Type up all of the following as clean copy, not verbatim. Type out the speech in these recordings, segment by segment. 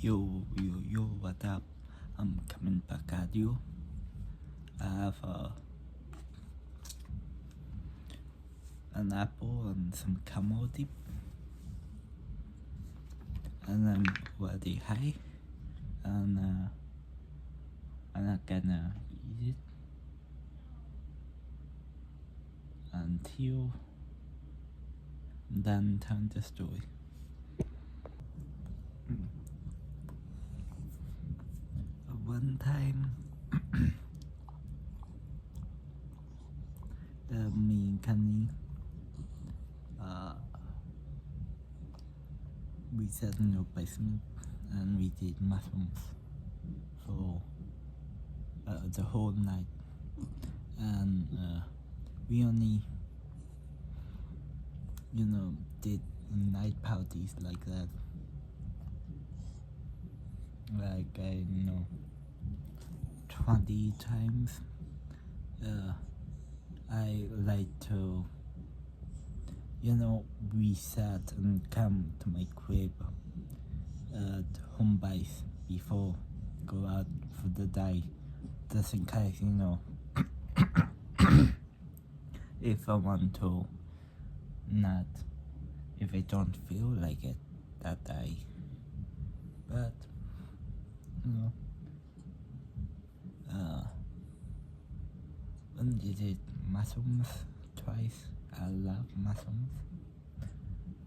Yo, what up? I'm coming back at you. I have an apple and some camel dip, and I'm already high, and I'm not gonna eat it until I'm done telling the story. One time, me and Kenny, we sat in our basement and we did mushrooms for the whole night, and we only, did night parties like that. Like 20 times. I like to, we sat and come to my crib at home base before go out for the day, just in case, if I want to not, if I don't feel like it that day. But when you did mushrooms twice, I love mushrooms,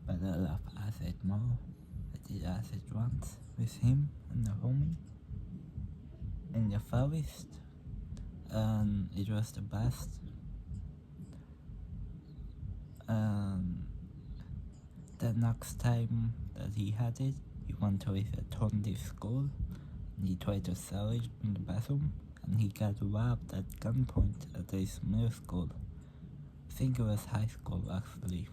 but I love acid more. I did acid once with him and the homie in the forest, and it was the best. The next time that he had it, he went to his alternative school, and he tried to sell it in the bathroom, and he got robbed at gunpoint at his middle school. I think it was high school, actually.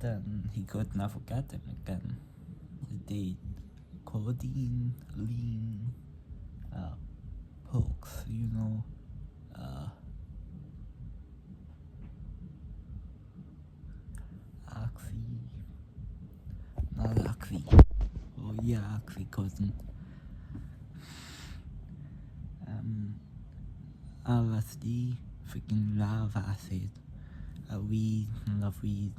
Then he could never get them again. They did codeine, lean, pokes, oxycodone, LSD, freaking love acid, weed, love weed,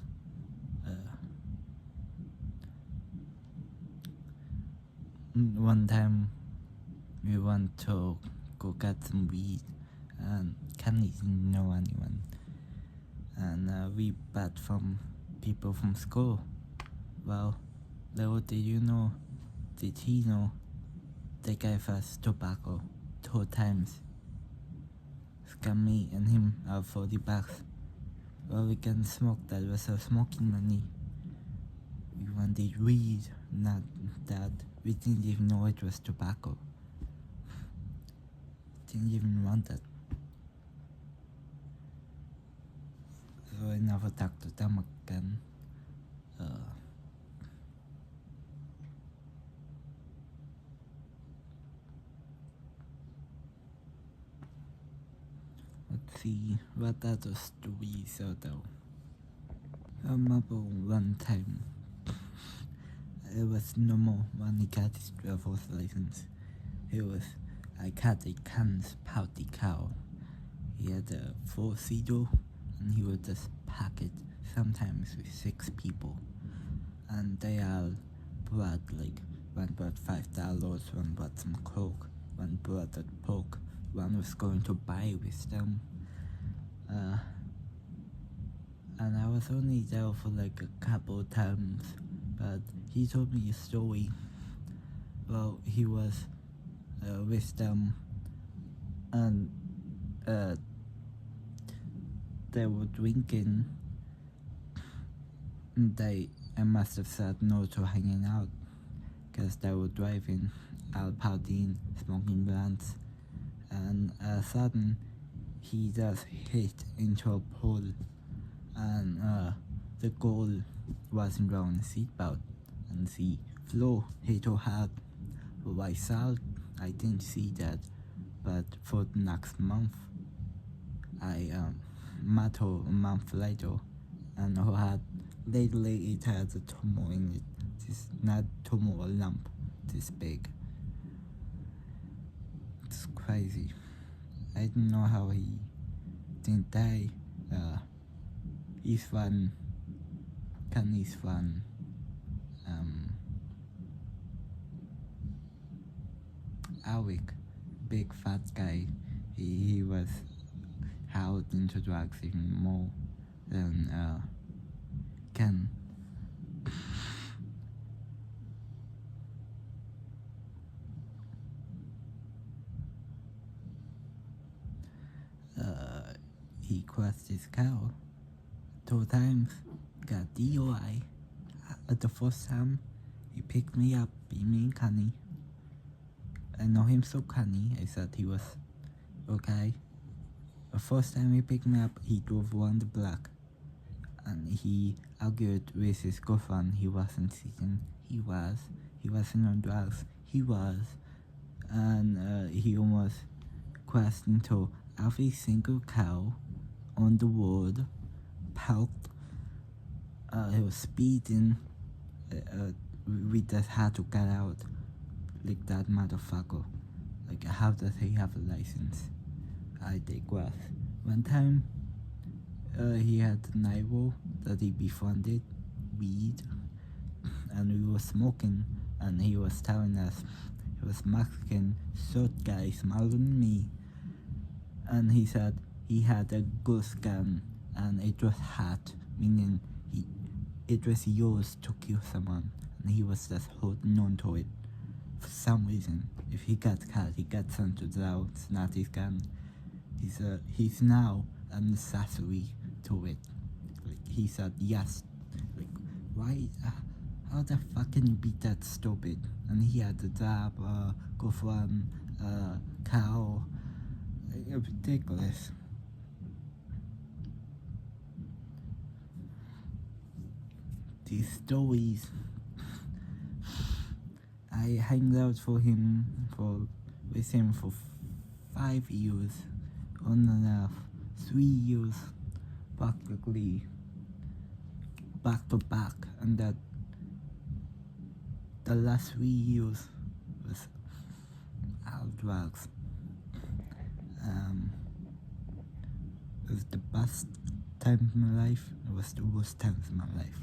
one time we went to go get some weed, and Kenny didn't know anyone, and we bought from people from school. Well, little did he know, they gave us tobacco 2 times. Scam me and him out $40. Well, we can smoke, that was our smoking money. We wanted weed, not that. We didn't even know it was tobacco. Didn't even want it. So I never talked to them again. Let's see, what other stories are there? I remember one time, it was normal when he got his driver's license. I had a Kansas pouty cow. He had a 4-seater, and he would just pack it, sometimes with 6 people. And they all brought, one brought $5, one brought some coke, one brought a poke, one was going to buy with them. And I was only there for a couple times, but he told me a story. Well, he was with them, and they were drinking. I must have said no to hanging out, because they were driving, all partying, smoking blunts, and sudden he just hit into a pole, and the girl wasn't wearing a seatbelt, and the floor hit her hard. Well, I didn't see that, but for the next month, I met her a month later, and her head lately it has a tumor in it. It's not tumor, a lump this big. It's crazy. I don't know how he didn't die. He's fun. He's fun. Alec, big fat guy, he was held into drugs even more than Ken. He crushed his cow 2 times, got DUI. At the first time, he picked me up, me and Connie. I know him so Connie, I thought he was okay. The first time he picked me up, he drove around the block. And he argued with his girlfriend. He wasn't seeking. He wasn't on drugs. He was. And he almost crashed into every single cow on the road, parked. He was speeding. We just had to get out. Like that motherfucker. Like, how does he have a license? I digress. One time, he had a neighbor that he befriended, weed, and we were smoking, and he was telling us he was Mexican, short guy, smaller than me, and he said he had a ghost gun, and it was hot, meaning it was yours to kill someone, and he was just holding on to it. For some reason, if he got caught, he got sent to jail. It's not his gun. He's now an accessory to it. Like, he said yes. Like, why? How the fuck can you be that stupid? And he had a job, girlfriend, cow. Ridiculous. These stories. I hung out with him for 5 years, on and off, 3 years, practically back to back, and that the last 3 years was all drugs. It was the best time of my life. It was the worst time of my life.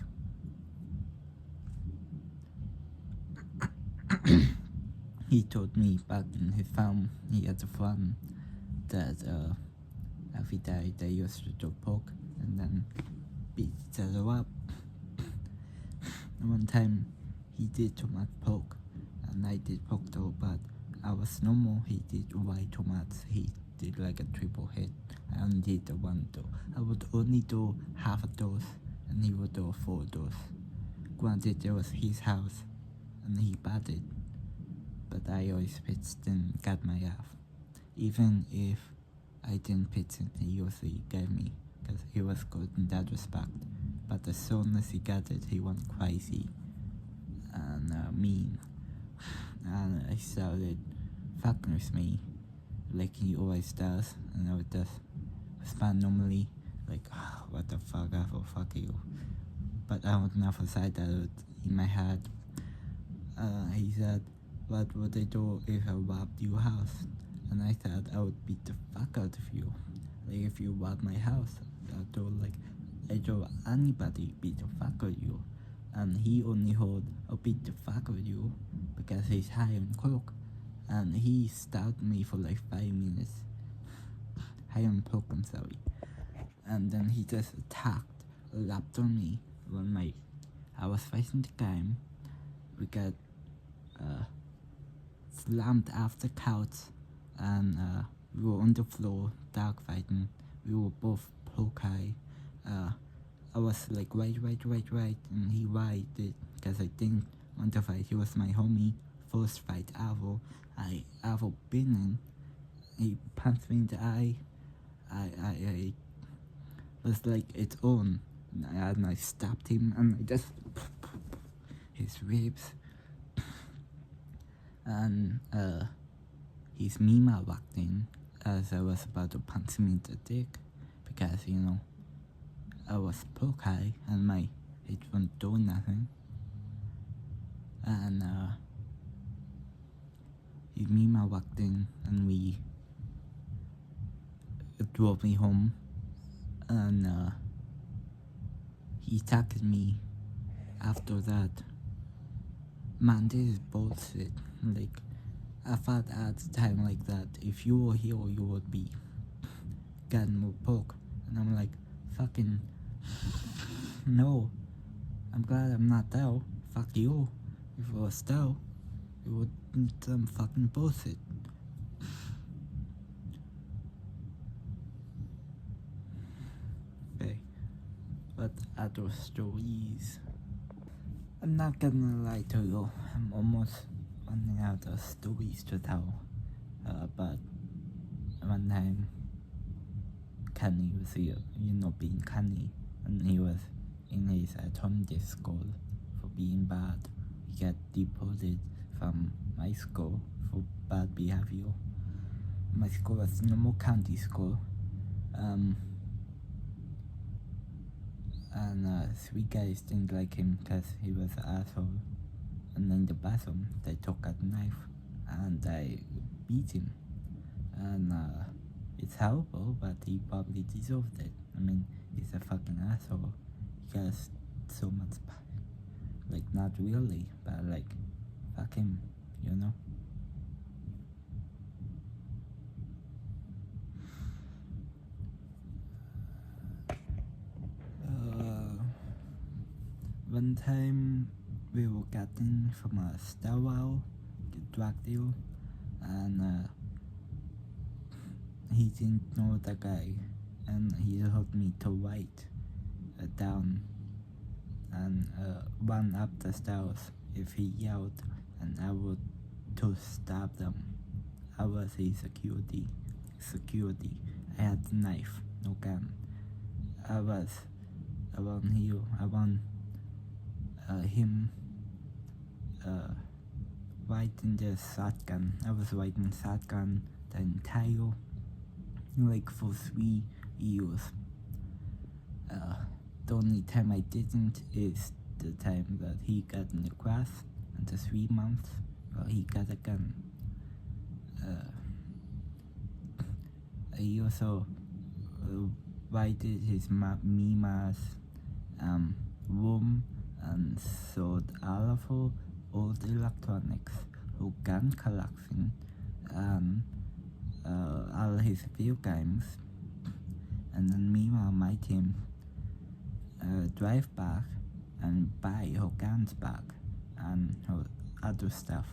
He told me back in his farm, he had a farm that every day they used to do pork and then beat each other up. One time he did too much pork and I did pork too, but I was normal. He did way too much. He did like a triple hit. I only did the 1 door. I would only do half a dose and he would do 4 dose. Granted, it was his house and he batted, but I always pitched and got my half. Even if I didn't pitch it, he usually gave me, because he was good in that respect. But as soon as he got it, he went crazy and mean. And he started fucking with me, like he always does. And I would just respond normally, like, oh, what the fuck, I will fuck you. But I would never say that in my head. He said, what would I do if I robbed your house? And I said, I would beat the fuck out of you. Like, if you robbed my house, I told anybody beat the fuck out of you. And he only heard, I'll beat the fuck out of you, because he's high on coke. And he stopped me for like 5 minutes. High on coke, I'm sorry. And then he just attacked, lapped on me when I was facing the game. We got slammed off the couch, and we were on the floor, dog fighting. We were both poke high. I was like, right, and he waited, because I didn't want to fight. He was my homie. First fight ever I ever been in. He punched me in the eye. I was like, it's on. And I stabbed him, and I just his ribs. And his Mima walked in as I was about to punch him in the dick, because, you know, I was poke high and my it won't do nothing. And Mima walked in and we drove me home, and he texted me after that. Man, this is bullshit. Like, I thought at the time like that, if you were here, you would be getting more poke. And I'm like, fucking, no. I'm glad I'm not there. Fuck you. If I was there, it would be some fucking bullshit. Okay. But other stories. I'm not gonna lie to you. I'm almost running out of stories to tell. But one time, Kenny was here, being Kenny, and he was in his alternative school for being bad. He got deported from my school for bad behavior. My school was normal county school, and 3 guys didn't like him because he was an asshole. And in the bathroom, they took a knife and they beat him. And it's horrible, but he probably deserved it. I mean, he's a fucking asshole. He has so much power. Like, not really, but like, fuck him, One time we were getting from a stairwell, drug deal, and he didn't know the guy, and he told me to write down and run up the stairs if he yelled, and I would to stop them. I was a security. I had the knife, no gun. I was around here, around him writing the shotgun. I was writing shotgun the entire, like, for 3 years. The only time I didn't is the time that he got in the class, and the 3 months he got a gun. He also invited his Mima's room and sold all of her old electronics, her gun collection, and all his video games. And then Mima made him drive back and buy her guns back and her other stuff.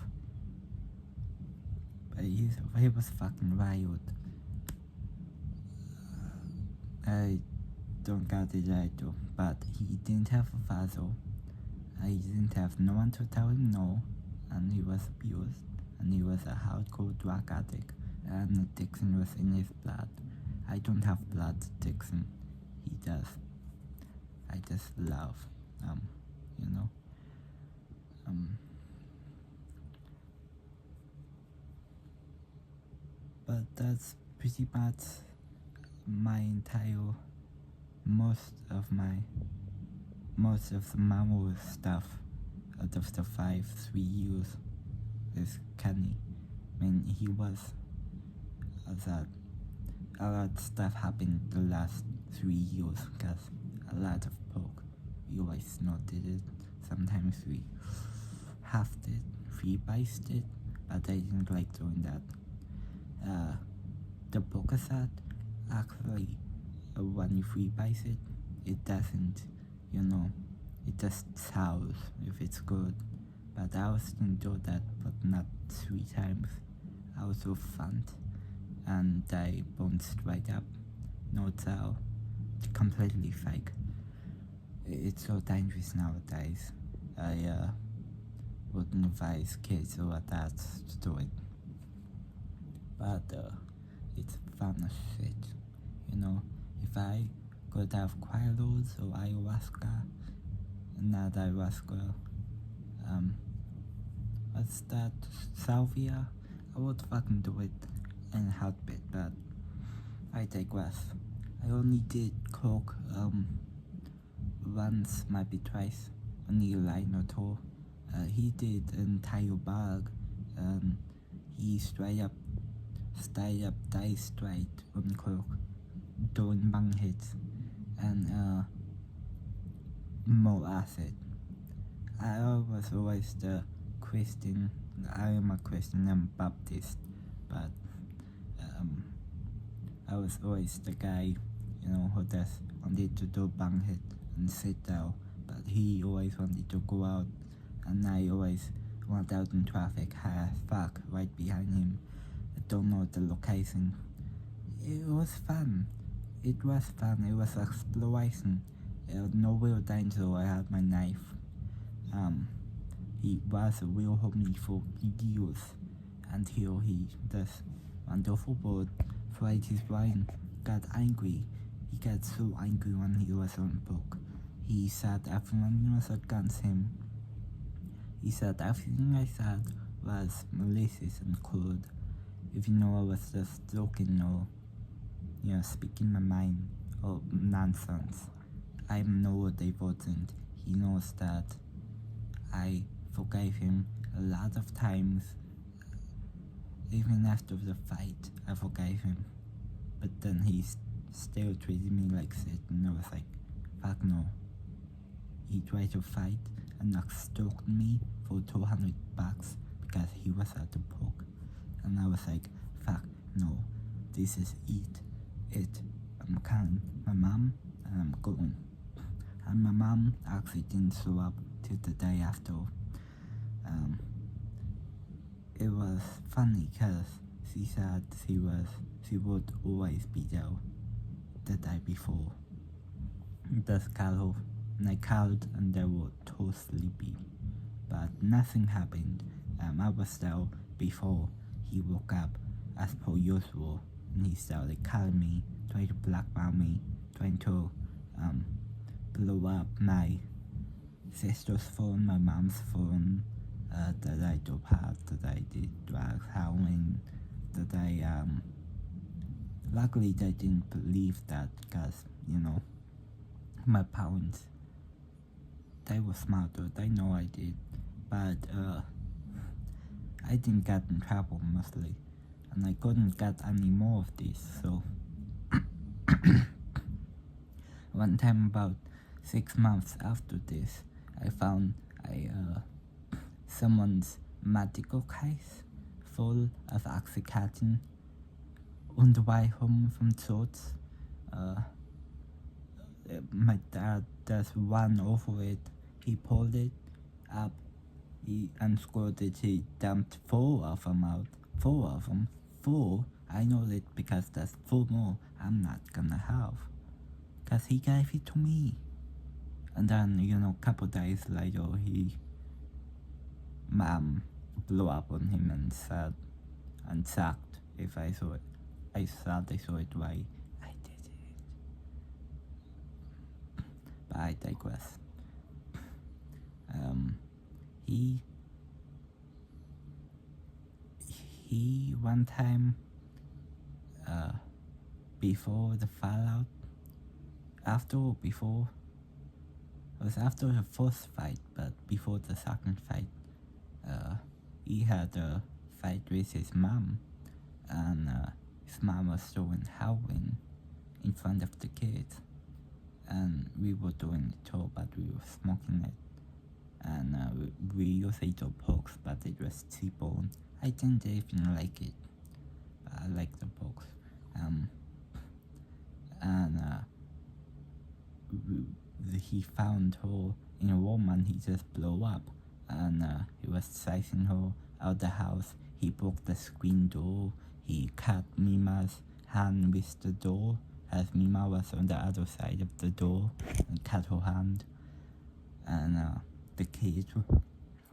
But he was fucking wild. I don't got it right though, but he didn't have a father. He didn't have no one to tell him no, and he was abused, and he was a hardcore drug addict, and addiction was in his blood. I don't have blood addiction, he does. I just love, but that's pretty much my entire, most of the Marvel stuff out of the 3 years is Kenny. I mean, he was that a lot of stuff happened the last 3 years because a lot of poke. We always not did it. Sometimes we half did, free-biced it, but I didn't like doing that. The poker set, actually, when you free-bice it, it doesn't, it just sours if it's good. But I was gonna do that, but not 3 times. I was so fun, and I bounced right up. No tell, completely fake. It's so dangerous nowadays. I wouldn't advise kids or adults to do it. But it's fun as shit. If I could have quaaludes or ayahuasca, not ayahuasca, what's that, salvia, I would fucking do it in a heartbeat, but I digress. I only did coke once, maybe twice, only a line or two. He did an entire bag, and he stayed up days straight on clock, doing bang hits, and more acid. I was always the Christian. I am a Christian and Baptist, but I was always the guy, who just wanted to do bang hit and sit down. But he always wanted to go out, and I always went out in traffic, high as fuck, right behind him. I don't know the location. It was fun. It was exploration. No real danger. I had my knife. He was a real homie for years until he just went overboard, fried his brain, got angry. He got so angry when he was on book. He said everyone was against him. He said everything I said was malicious and crude. Even though I was just joking or, speaking my mind or nonsense. I know they wasn't. He knows that I forgave him a lot of times. Even after the fight, I forgave him. But then he still treated me like shit, and I was like, fuck no. He tried to fight and stalked me for $200 because he was at the park. And I was like, fuck no, this is it. I'm calling my mom and I'm going. And my mom actually didn't show up till the day after. It was funny because she said she would always be there the day before. Just called, and I called and they were too sleepy. But nothing happened. I was there before he woke up as per usual, and he started calling me, trying to blackmail me, trying to blow up my sister's phone, my mom's phone, that I dope had, that I did drugs, heroin, that I luckily they didn't believe that because, my parents, they were smarter, they know I did, but I didn't get in trouble mostly, and I couldn't get any more of this, so one time about 6 months after this, I found someone's medical case full of Oxycontin on the way home from church. My dad just ran over it. He pulled it up, he unscrewed it, he dumped 4 of them out. 4 of them. 4? I know it because there's 4 more I'm not gonna have. Because he gave it to me. And then, couple days later, Mom blew up on him and said, and sucked if I saw it. I thought I saw it right. I did it. But I digress. He one time, before the fallout, after or before, it was after the first fight, but before the second fight, he had a fight with his mom, and his mom was throwing heroin in front of the kids, and we were doing it too, but we were smoking it, and we used it to pokes, but it was T-bone. I didn't even like it, but I like the pokes, he found her in a room and he just blew up, and he was chasing her out the house. He broke the screen door, he cut Mima's hand with the door as Mima was on the other side of the door, and cut her hand, and the kids were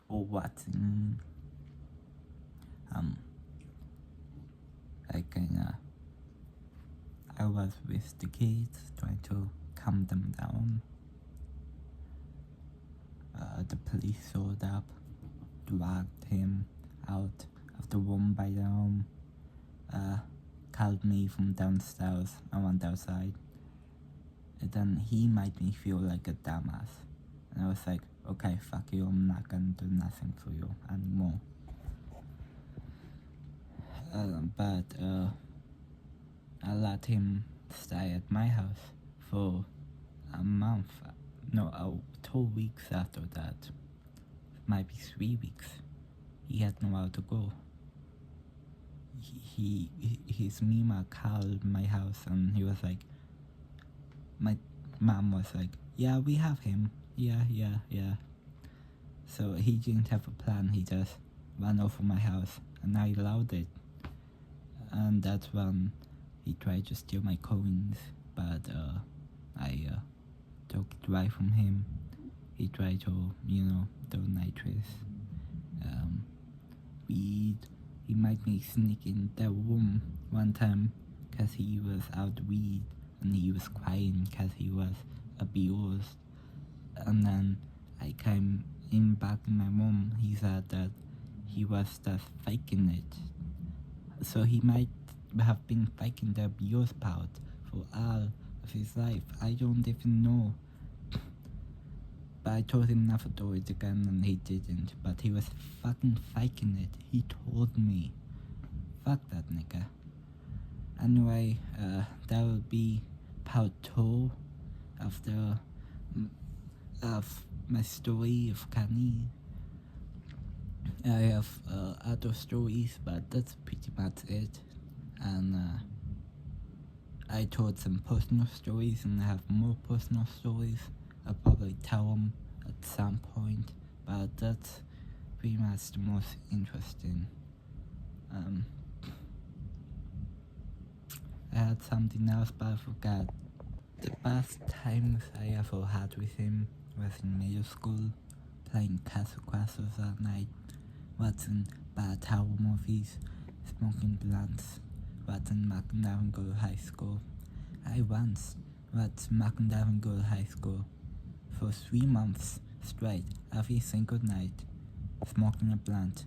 watching. I was with the kids trying to calm them down. The police showed up, dragged him out of the room by the arm, called me from downstairs. I went outside, and then he made me feel like a dumbass. And I was like, okay, fuck you, I'm not gonna do nothing for you anymore. But I let him stay at my house for a month. No, 2 weeks after that. Maybe 3 weeks. He had nowhere to go. His mima called my house and he was like, my mom was like, yeah, we have him. Yeah. So he didn't have a plan, he just ran over my house and I allowed it. And that's when he tried to steal my coins, but I took it away from him. He tried to, do nitrous, weed. He made me sneak in the room one time because he was out weed and he was crying because he was abused. And then I came in back in my room. He said that he was just faking it. So he might have been faking the abuse part for all of his life. I don't even know. But I told him never to do it again and he didn't. But he was fucking faking it. He told me. Fuck that nigga. Anyway, that will be part 2 of my story of Kanye. I have other stories, but that's pretty much it. And I told some personal stories and I have more personal stories. I'll probably tell them at some point, but that's pretty much the most interesting. I had something else, but I forgot. The best times I ever had with him was in middle school, playing Castle Crashers at night, watching bad horror movies, smoking blunts, watching Macandavin Girl High School. I once watched Macandavin Girl High School for 3 months straight, every single night, smoking a blunt.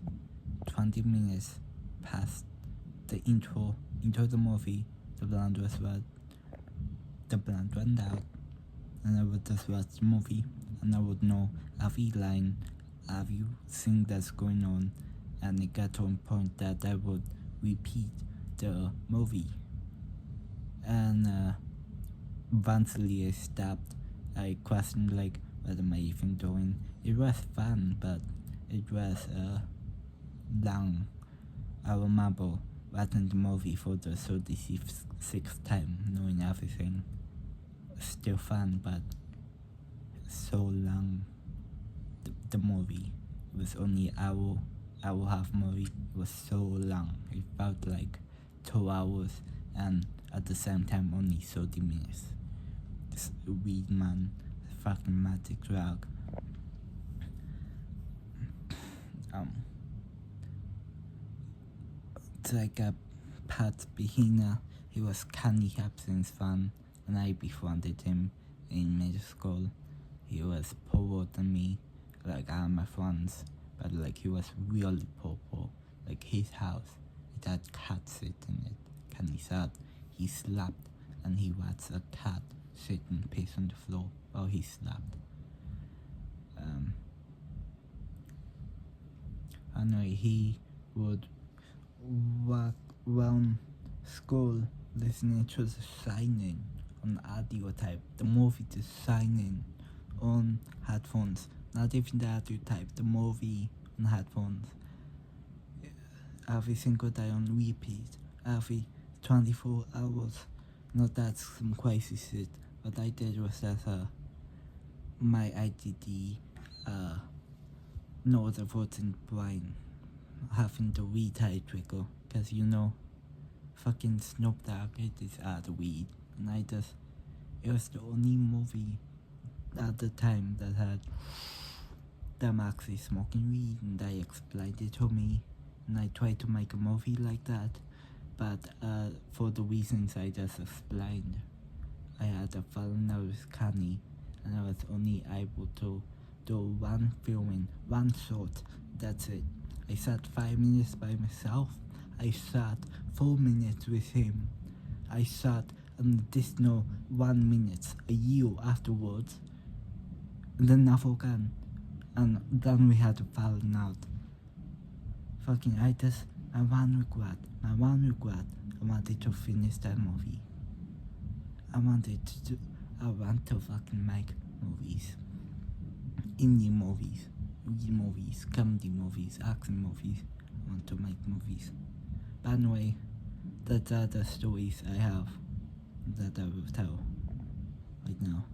20 minutes past the intro into the movie, the blunt went out, and I would just watch the movie, and I would know every line, everything that's going on, and it got to a point that I would repeat the movie. And eventually I stopped. I questioned, like, what am I even doing? It was fun, but it was long. I remember watching the movie for the 36th time, knowing everything. Still fun, but so long. The movie was only an hour half movie. It was so long. It felt like 2 hours, and at the same time only 30 minutes. This weed man, fucking magic drug. It's like a Pat Behina. He was Kanye Hapson's fan, and I befriended him in middle school. He was poorer than me, like all my friends, but like he was really poor. Like his house, it had cats sitting in it. Kanye said he slept and he watched a cat sit and piss on the floor while he slept. Anyway, he would walk around school listening to the signing on audio type, the movie The Signing on headphones, not even the audio type, the movie on headphones, every single day on repeat, every 24 hours. Not that's some crazy shit. What I did was that my IDD knows the voting brain having the weed high trigger, cause fucking Snoop Dogg is out of weed, and it was the only movie at the time that had them actually smoking weed, and they explained it to me, and I tried to make a movie like that, but for the reasons I just explained, I had a falling out with Kanye, and I was only able to do one filming, one shot, that's it. I sat 5 minutes by myself, I sat 4 minutes with him, I sat an additional 1 minute a year afterwards, and then never again. And then we had a falling out. Fucking my one regret, I wanted to finish that movie. I want to fucking make movies. Indie movies, comedy movies, action movies. I want to make movies. By the way, that's other stories I have that I will tell right now.